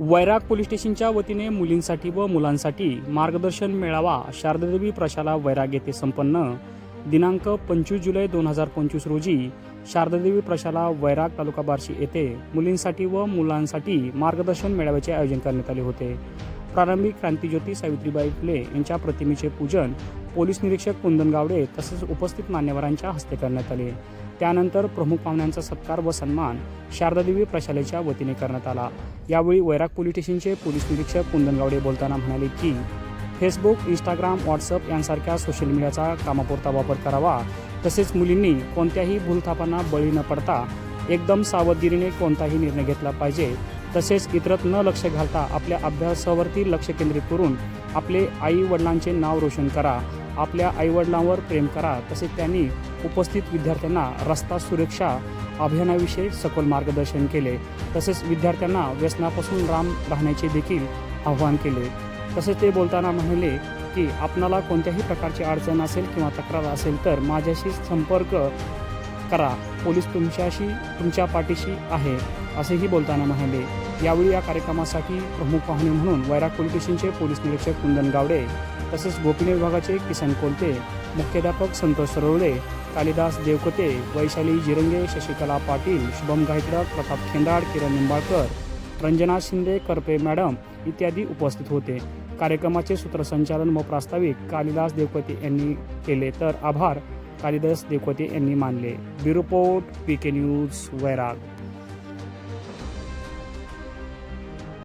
वैराग police स्टेशनच्या वतीने मुलींसाठी व मुलांसाठी मार्गदर्शन मेळावा शारदादेवी प्रशाला वैराग येथे संपन्न दिनांक 25 जुलै 2025 रोजी शारदादेवी प्रशाला वैराग तालुका बार्शी येथे मुलींसाठी व मुलांसाठी मार्गदर्शन मेळाव्याचे आयोजन करण्यात आले होते। प्रारंभी क्रांतिज्योती सावित्रीबाई फुले यांच्या प्रतिमेचे पूजन पोलीस निरीक्षक कुंदन गावडे तसेच उपस्थित मान्यवरांच्या हस्ते करण्यात आले। त्यानंतर प्रमुख पाहुण्यांचा सत्कार व सन्मान शारदादेवी प्रशालेच्या वतीने करण्यात आला। यावेळी वैराग पोलीस स्टेशनचे पोलीस निरीक्षक कुंदन गावडे बोलताना म्हणाले की फेसबुक, इंस्टाग्राम, व्हॉट्सअप यांसारख्या सोशल मीडियाचा कामापुरता वापर करावा, तसेच मुलींनी कोणत्याही भूलथापांना बळी न पडता एकदम सावधगिरीने कोणताही निर्णय घेतला पाहिजे। तसेच इतरत न लक्ष घालता आपल्या अभ्यासावरती लक्ष केंद्रित करून आपले आई वडिलांचे नाव रोशन करा, आपल्या आईवडिलांवर प्रेम करा। तसेच त्यांनी उपस्थित विद्यार्थ्यांना रस्ता सुरक्षा अभियानाविषयी सखोल मार्गदर्शन केले। तसेच विद्यार्थ्यांना व्यसनापासून लांब राहण्याचे देखील आवाहन केले। तसेच ते बोलताना म्हणाले की आपणाला कोणत्याही प्रकारची अडचण असेल किंवा तक्रार असेल तर माझ्याशी संपर्क करा, पोलीस तुमच्या पाठीशी आहे, असेही बोलताना म्हणाले। यावेळी या कार्यक्रमासाठी प्रमुख पाहुणे म्हणून वैराग पोलीस स्टेशनचे पोलीस निरीक्षक कुंदन गावडे तसेच गोपनीय विभागाचे किसन कोलते, मुख्याध्यापक संतोष सरवळे, कालिदास देवकोते, वैशाली जिरंगे, शशिकला पाटील, शुभम गायकवाड, प्रताप खेंदाड, किरण निंबाळकर, रंजना शिंदे, करपे मॅडम इत्यादी उपस्थित होते। कार्यक्रमाचे सूत्रसंचालन व प्रास्ताविक कालिदास देवकोते यांनी केले तर आभार कालिदास देवकोते यांनी मानले। ब्युरो रिपोर्ट PK न्यूज वैराग।